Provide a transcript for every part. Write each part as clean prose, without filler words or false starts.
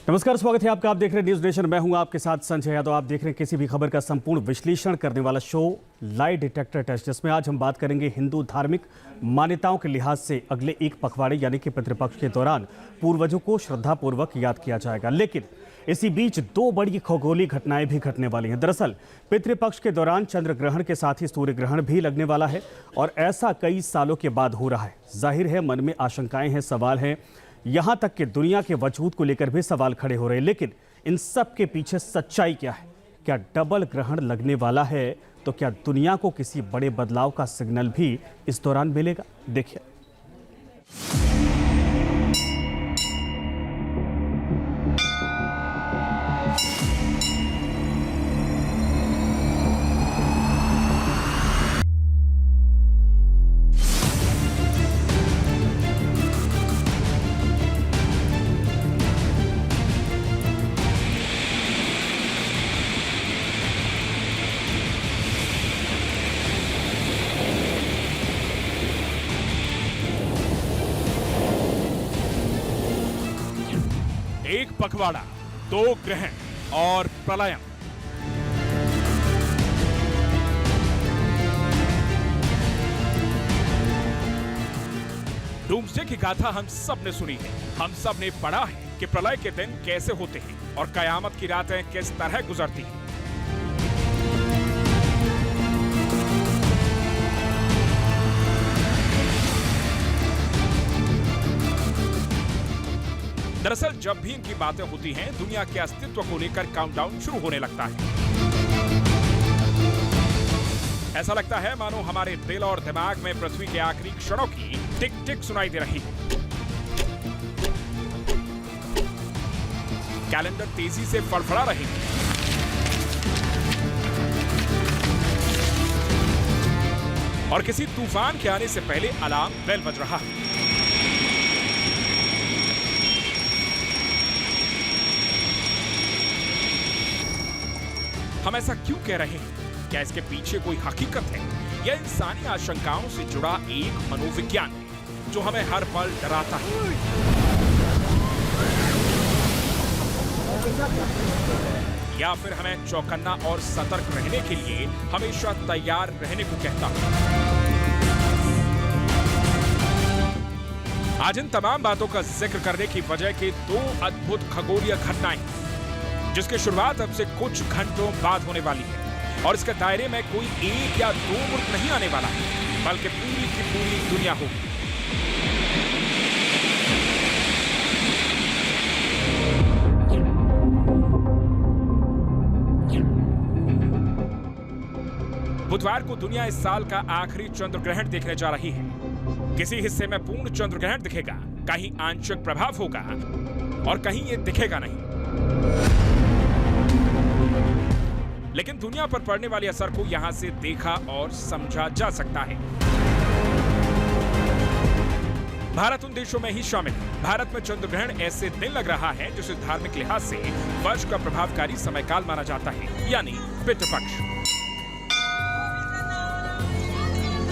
नमस्कार, स्वागत है आपका। आप देख रहे हैं न्यूज नेशन। मैं हूं आपके साथ संजय यादव। आप देख रहे हैं किसी भी खबर का संपूर्ण विश्लेषण करने वाला शो लाई डिटेक्टर टेस्ट, जिसमें आज हम बात करेंगे हिंदू धार्मिक मान्यताओं के लिहाज से अगले एक पखवाड़े यानी कि पितृपक्ष के दौरान पूर्वजों को श्रद्धापूर्वक याद किया जाएगा। लेकिन इसी बीच दो बड़ी खगोलीय घटनाएं भी घटने वाली हैं। दरअसल पितृपक्ष के दौरान चंद्र ग्रहण के साथ ही सूर्य ग्रहण भी लगने वाला है और ऐसा कई सालों के बाद हो रहा है। जाहिर है मन में आशंकाएं हैं, सवाल हैं, यहाँ तक कि दुनिया के वजूद को लेकर भी सवाल खड़े हो रहे हैं। लेकिन इन सब के पीछे सच्चाई क्या है? क्या डबल ग्रहण लगने वाला है? तो क्या दुनिया को किसी बड़े बदलाव का सिग्नल भी इस दौरान मिलेगा? देखिए। एक पखवाड़ा, दो ग्रहण और प्रलयम। डूम्सडे की गाथा हम सब ने सुनी है, हम सब ने पढ़ा है कि प्रलय के दिन कैसे होते हैं और कयामत की रातें किस तरह गुजरती हैं। दरअसल जब भी इनकी बातें होती हैं, दुनिया के अस्तित्व को लेकर काउंटडाउन शुरू होने लगता है। ऐसा लगता है मानो हमारे दिल और दिमाग में पृथ्वी के आखिरी क्षणों की टिक टिक सुनाई दे रही है। कैलेंडर तेजी से फड़फड़ा रही है। और किसी तूफान के आने से पहले अलार्म बेल बज रहा है। हम ऐसा क्यों कह रहे हैं? क्या इसके पीछे कोई हकीकत है या इंसानी आशंकाओं से जुड़ा एक मनोविज्ञान है जो हमें हर पल डराता है? या फिर हमें चौकन्ना और सतर्क रहने के लिए हमेशा तैयार रहने को कहता है? आज इन तमाम बातों का जिक्र करने की वजह के दो अद्भुत खगोलीय घटनाएं जिसकी शुरुआत अब से कुछ घंटों बाद होने वाली है। और इसके दायरे में कोई एक या दो मुल्क नहीं आने वाला है, बल्कि पूरी की पूरी दुनिया होगी। बुधवार को दुनिया इस साल का आखिरी चंद्र ग्रहण देखने जा रही है। किसी हिस्से में पूर्ण चंद्र ग्रहण दिखेगा, कहीं आंशिक प्रभाव होगा और कहीं ये दिखेगा नहीं। लेकिन दुनिया पर पड़ने वाले असर को यहां से देखा और समझा जा सकता है। भारत उन देशों में ही शामिल है। भारत में चंद्र ग्रहण ऐसे दिन लग रहा है जिसे धार्मिक लिहाज से वर्ष का प्रभावकारी समय काल माना जाता है, यानी पितृपक्ष।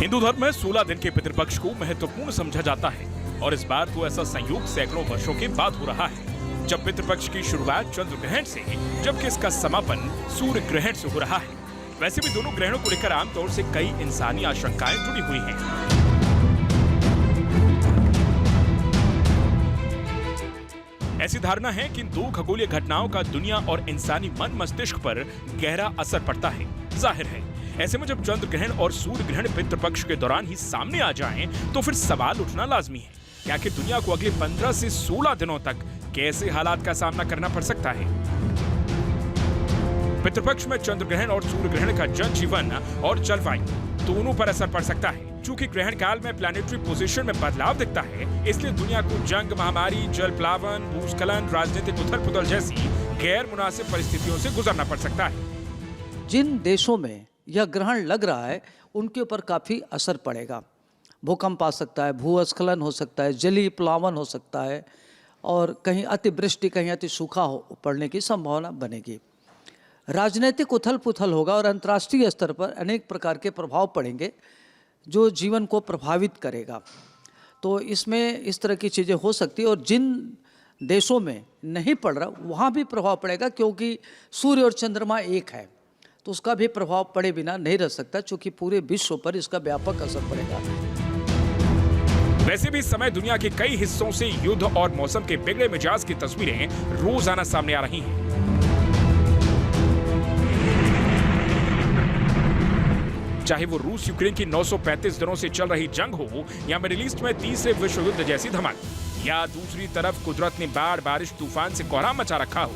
हिंदू धर्म में 16 दिन के पितृपक्ष को महत्वपूर्ण समझा जाता है और इस बार तो ऐसा संयोग सैकड़ों वर्षों के बाद हो रहा है, जब पितृपक्ष की शुरुआत चंद्र ग्रहण से, जबकि इसका समापन सूर्य ग्रहण से हो रहा है। वैसे भी दोनों ग्रहणों को लेकर आमतौर से कई इंसानी आशंकाएं जुड़ी हुई हैं। ऐसी धारणा है कि इन दो खगोलीय घटनाओं का दुनिया और इंसानी मन मस्तिष्क पर गहरा असर पड़ता है। जाहिर है ऐसे में जब चंद्र ग्रहण और सूर्य ग्रहण पितृपक्ष के दौरान ही सामने आ जाएं, तो फिर सवाल उठना लाजमी है कि आखिर दुनिया को अगले 15 से 16 दिनों तक कैसे हालात का सामना करना पड़ सकता है। पितृपक्ष में चंद्र ग्रहण और सूर्य ग्रहण का जनजीवन और जलवायु दोनों पर असर पड़ सकता है। चूंकि ग्रहण काल में प्लैनेटरी पोजीशन में बदलाव दिखता है, इसलिए दुनिया को जंग, महामारी, जल प्लावन, भूस्खलन, राजनीतिक उथल पुथल जैसी गैर मुनासिब परिस्थितियों से गुजरना पड़ सकता है। जिन देशों में यह ग्रहण लग रहा है उनके ऊपर काफी असर पड़ेगा। भूकंप आ सकता है, भूस्खलन हो सकता है, जलीय प्लावन हो सकता है और कहीं अतिवृष्टि, कहीं अति सूखा पड़ने की संभावना बनेगी। राजनीतिक उथल पुथल होगा और अंतर्राष्ट्रीय स्तर पर अनेक प्रकार के प्रभाव पड़ेंगे जो जीवन को प्रभावित करेगा। तो इसमें इस तरह की चीज़ें हो सकती है। और जिन देशों में नहीं पड़ रहा, वहाँ भी प्रभाव पड़ेगा, क्योंकि सूर्य और चंद्रमा एक है, तो उसका भी प्रभाव पड़े बिना नहीं रह सकता, क्योंकि पूरे विश्व पर इसका व्यापक असर पड़ेगा। वैसे भी इस समय दुनिया के कई हिस्सों से युद्ध और मौसम के बिगड़े मिजाज की तस्वीरें रोजाना सामने आ रही हैं। चाहे वो रूस यूक्रेन की 935 दिनों से चल रही जंग हो, या मिडिल ईस्ट में तीसरे विश्व युद्ध जैसी धमाक, या दूसरी तरफ कुदरत ने बाढ़ बारिश तूफान से कोहराम मचा रखा हो।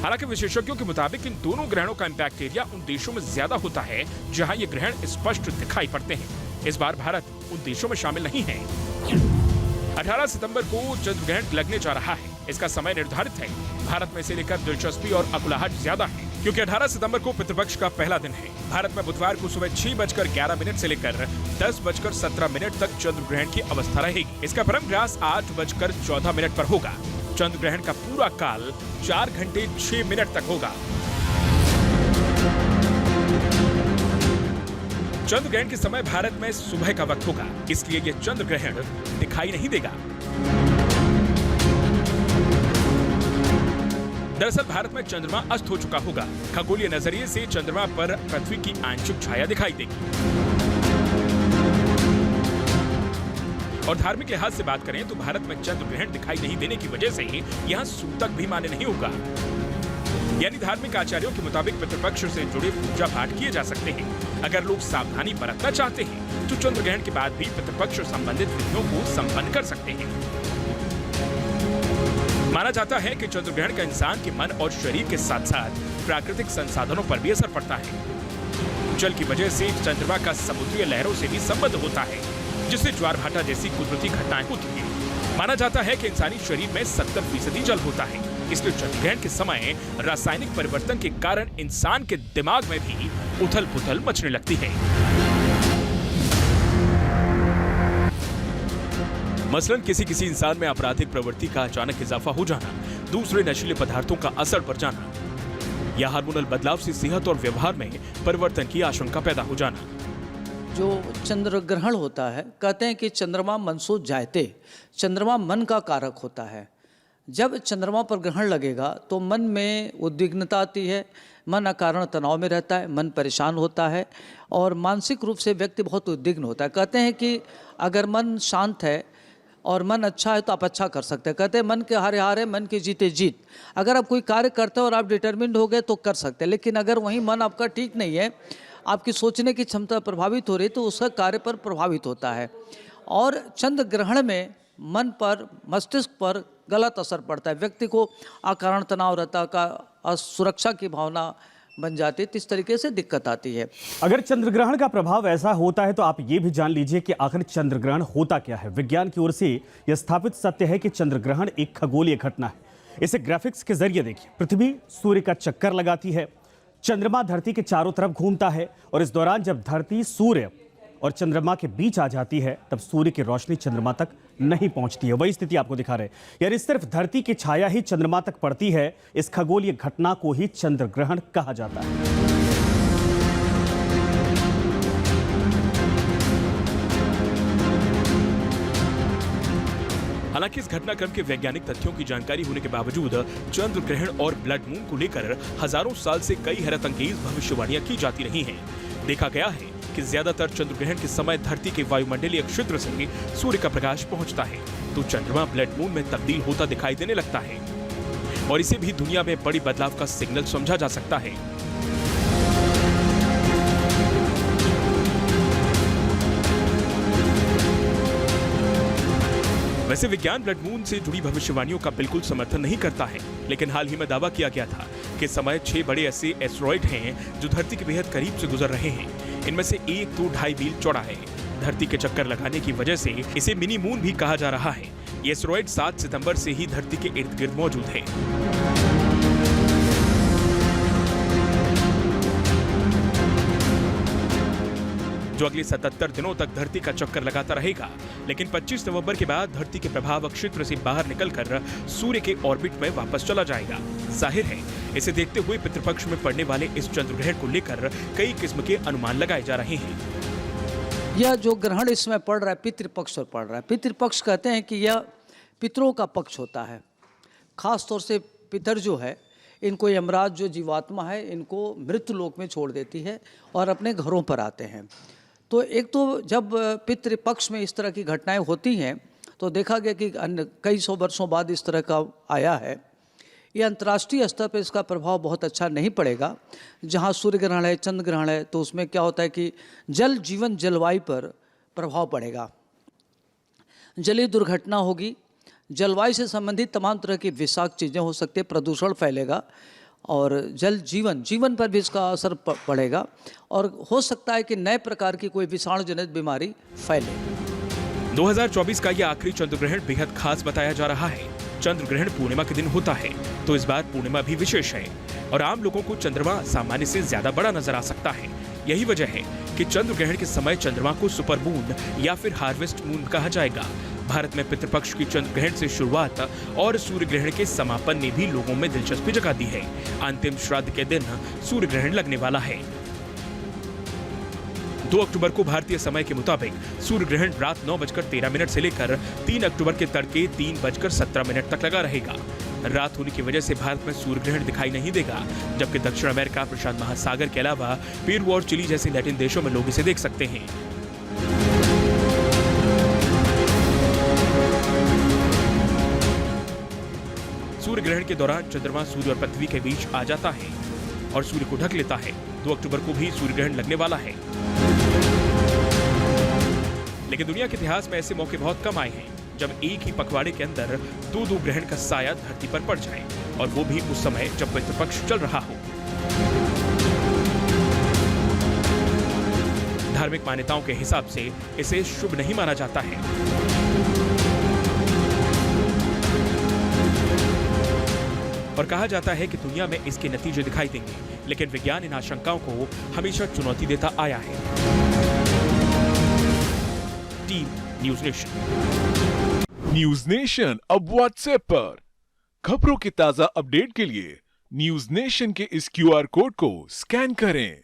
हालांकि विशेषज्ञों के मुताबिक इन दोनों ग्रहणों का इंपैक्ट एरिया उन देशों में ज्यादा होता है जहां ये ग्रहण स्पष्ट दिखाई पड़ते हैं। इस बार भारत उन देशों में शामिल नहीं है। 18 सितंबर को चंद्र ग्रहण लगने जा रहा है। इसका समय निर्धारित है। भारत में इसे लेकर दिलचस्पी और अकुलाहट ज्यादा है, क्योंकि 18 सितंबर को पितृपक्ष का पहला दिन है। भारत में बुधवार को सुबह 6:11 से लेकर 10:17 तक चंद्र ग्रहण की अवस्था रहेगी। इसका परम ग्रास 8:14 पर होगा। चंद्र ग्रहण का पूरा काल 4 घंटे 6 मिनट तक होगा। चंद्र ग्रहण के समय भारत में सुबह का वक्त होगा, इसलिए यह चंद्र ग्रहण दिखाई नहीं देगा। दरअसल भारत में चंद्रमा अस्त हो चुका होगा। खगोलीय नजरिए से चंद्रमा पर पृथ्वी की आंशिक छाया दिखाई देगी। और धार्मिक लिहाज से बात करें तो भारत में चंद्र ग्रहण दिखाई नहीं देने की वजह से यहाँ सूतक भी मान्य नहीं होगा। यानी धार्मिक आचार्यों के मुताबिक पितृपक्ष से जुड़े पूजा पाठ किए जा सकते हैं। अगर लोग सावधानी बरतना चाहते हैं तो चंद्र ग्रहण के बाद भी पितृपक्ष संबंधित विधियों को संपन्न कर सकते हैं। माना जाता है कि चंद्र ग्रहण का इंसान के मन और शरीर के साथ साथ प्राकृतिक संसाधनों पर भी असर पड़ता है। जल की वजह से चंद्रमा का समुद्री लहरों से भी संबंध होता है, जिससे ज्वार भाटा जैसी कुदरती घटनाएं होती हैं। माना जाता है कि इंसानी शरीर में 70% जल होता है, इसलिए चंद्र ग्रहण के समय रासायनिक परिवर्तन के कारण इंसान के दिमाग में भी उथल-पुथल मचने लगती है। मसलन किसी इंसान में आपराधिक प्रवृत्ति का अचानक इजाफा हो जाना, दूसरे नशीले पदार्थों का असर पड़ जाना, या हार्मोनल बदलाव से सेहत और व्यवहार में परिवर्तन की आशंका पैदा हो जाना। जो चंद्र ग्रहण होता है, कहते हैं कि चंद्रमा मनसो जायते, चंद्रमा मन का कारक होता है। जब चंद्रमा पर ग्रहण लगेगा तो मन में उद्विग्नता आती है, मन अकारण तनाव में रहता है, मन परेशान होता है और मानसिक रूप से व्यक्ति बहुत उद्विग्न होता है। कहते हैं कि अगर मन शांत है और मन अच्छा है तो आप अच्छा कर सकते हैं। कहते हैं मन के हारे हारे, मन के जीते जीत। अगर आप कोई कार्य करते हो और आप डिटर्मिन्ड हो गए तो कर सकते हैं, लेकिन अगर वहीं मन आपका ठीक नहीं है, आपकी सोचने की क्षमता प्रभावित हो रही तो उसका कार्य पर प्रभावित होता है। और चंद्र ग्रहण में मन पर, मस्तिष्क पर गलत असर पड़ता है। व्यक्ति को अकारण तनाव रहता का, असुरक्षा की भावना बन जाती है, इस तरीके से दिक्कत आती है। अगर चंद्र ग्रहण का प्रभाव ऐसा होता है तो आप ये भी जान लीजिए कि आखिर चंद्र ग्रहण होता क्या है। विज्ञान की ओर से यह स्थापित सत्य है कि चंद्र ग्रहण एक खगोलीय घटना है। इसे ग्राफिक्स के जरिए देखिए। पृथ्वी सूर्य का चक्कर लगाती है, चंद्रमा धरती के चारों तरफ घूमता है और इस दौरान जब धरती सूर्य और चंद्रमा के बीच आ जाती है तब सूर्य की रोशनी चंद्रमा तक नहीं पहुंचती है। वही स्थिति आपको दिखा रहे हैं, यानी सिर्फ धरती की छाया ही चंद्रमा तक पड़ती है। इस खगोलीय घटना को ही चंद्र ग्रहण कहा जाता है। हालांकि इस घटनाक्रम के वैज्ञानिक तथ्यों की जानकारी होने के बावजूद चंद्र ग्रहण और ब्लड मून को लेकर हजारों साल से कई हैरतअंगेज भविष्यवाणियां की जाती रही हैं। देखा गया है कि ज्यादातर चंद्र ग्रहण के समय धरती के वायुमंडलीय क्षेत्र से सूर्य का प्रकाश पहुंचता है तो चंद्रमा ब्लड मून में तब्दील होता दिखाई देने लगता है और इसे भी दुनिया में बड़ी बदलाव का सिग्नल समझा जा सकता है। वैसे विज्ञान ब्लड मून से जुड़ी भविष्यवाणियों का बिल्कुल समर्थन नहीं करता है, लेकिन हाल ही में दावा किया गया था कि इस समय 6 बड़े ऐसे एस्टेरॉयड हैं जो धरती के बेहद करीब से गुजर रहे हैं। इनमें से एक तो 2.5 मील चौड़ा है। धरती के चक्कर लगाने की वजह से इसे मिनी मून भी कहा जा रहा है। ये एस्टेरॉयड 7 सितंबर से ही धरती के इर्द गिर्द मौजूद है। जो अगले 77 दिनों तक धरती का चक्कर लगाता रहेगा, लेकिन 25 नवंबर के बाद धरती के प्रभाव क्षेत्र से बाहर निकलकर सूर्य के ऑर्बिट में वापस चला जाएगा। जाहिर है, इसे देखते हुए पितृपक्ष में पड़ने वाले इस चंद्र ग्रहण को लेकर कई किस्म के अनुमान लगाए जा रहे हैं। यह जो ग्रहण इसमें पड़ रहा है पितृपक्ष पर पड़ रहा है। पितृपक्ष कहते हैं कि यह पितरों का पक्ष होता है। खास तौर से पितर जो है, इनको यमराज जो जीवात्मा है, इनको मृत्यु लोक में छोड़ देती है और अपने घरों पर आते हैं। तो एक तो जब पितृपक्ष में इस तरह की घटनाएं होती हैं तो देखा गया कि कई सौ वर्षों बाद इस तरह का आया है। ये अंतर्राष्ट्रीय स्तर पर इसका प्रभाव बहुत अच्छा नहीं पड़ेगा। जहाँ सूर्य ग्रहण है, चंद्र ग्रहण है, तो उसमें क्या होता है कि जल जीवन जलवायु पर प्रभाव पड़ेगा, जलीय दुर्घटना होगी, जलवायु से संबंधित तमाम तरह की विषाक्त चीज़ें हो सकती है, प्रदूषण फैलेगा और जल जीवन पर भी इसका असर पड़ेगा और हो सकता है कि नए प्रकार की कोई विषाणु जनित बीमारी फैले। 2024 का यह आखिरी चंद्र ग्रहण बेहद खास बताया जा रहा है। चंद्र ग्रहण पूर्णिमा के दिन होता है, तो इस बार पूर्णिमा भी विशेष है और आम लोगों को चंद्रमा सामान्य से ज्यादा बड़ा नजर आ सकता है। यही वजह है कि चंद्र ग्रहण के समय चंद्रमा को सुपर मून या फिर हार्वेस्ट मून कहा जाएगा। भारत में पितृपक्ष की चंद्र ग्रहण से शुरुआत और सूर्य ग्रहण के समापन ने भी लोगों में दिलचस्पी जगा दी है। अंतिम श्राद्ध के दिन सूर्य ग्रहण लगने वाला है। 2 अक्टूबर को भारतीय समय के मुताबिक सूर्य ग्रहण रात 9:13 से लेकर 3 अक्टूबर के तड़के 3:17 तक लगा रहेगा। रात होने की वजह से भारत में सूर्य ग्रहण दिखाई नहीं देगा, जबकि दक्षिण अमेरिका, प्रशांत महासागर के अलावा पेरू और चिली जैसे लैटिन देशों में लोग इसे देख सकते हैं। सूर्य ग्रहण के दौरान चंद्रमा सूर्य और पृथ्वी के बीच आ जाता है और सूर्य को ढक लेता है। 2 अक्टूबर को भी सूर्य ग्रहण लगने वाला है। लेकिन दुनिया के इतिहास में ऐसे मौके बहुत कम आए हैं जब एक ही पखवाड़े के अंदर 2 ग्रहण का साया धरती पर पड़ जाए, और वो भी उस समय जब पितृपक्ष चल रहा हो। धार्मिक मान्यताओं के हिसाब से इसे शुभ नहीं माना जाता है। और कहा जाता है कि दुनिया में इसके नतीजे दिखाई देंगे, लेकिन विज्ञान इन आशंकाओं को हमेशा चुनौती देता आया है। Team news nation. News nation अब व्हाट्सएप पर खबरों के ताजा अपडेट के लिए न्यूज़ नेशन के इस QR कोड को स्कैन करें।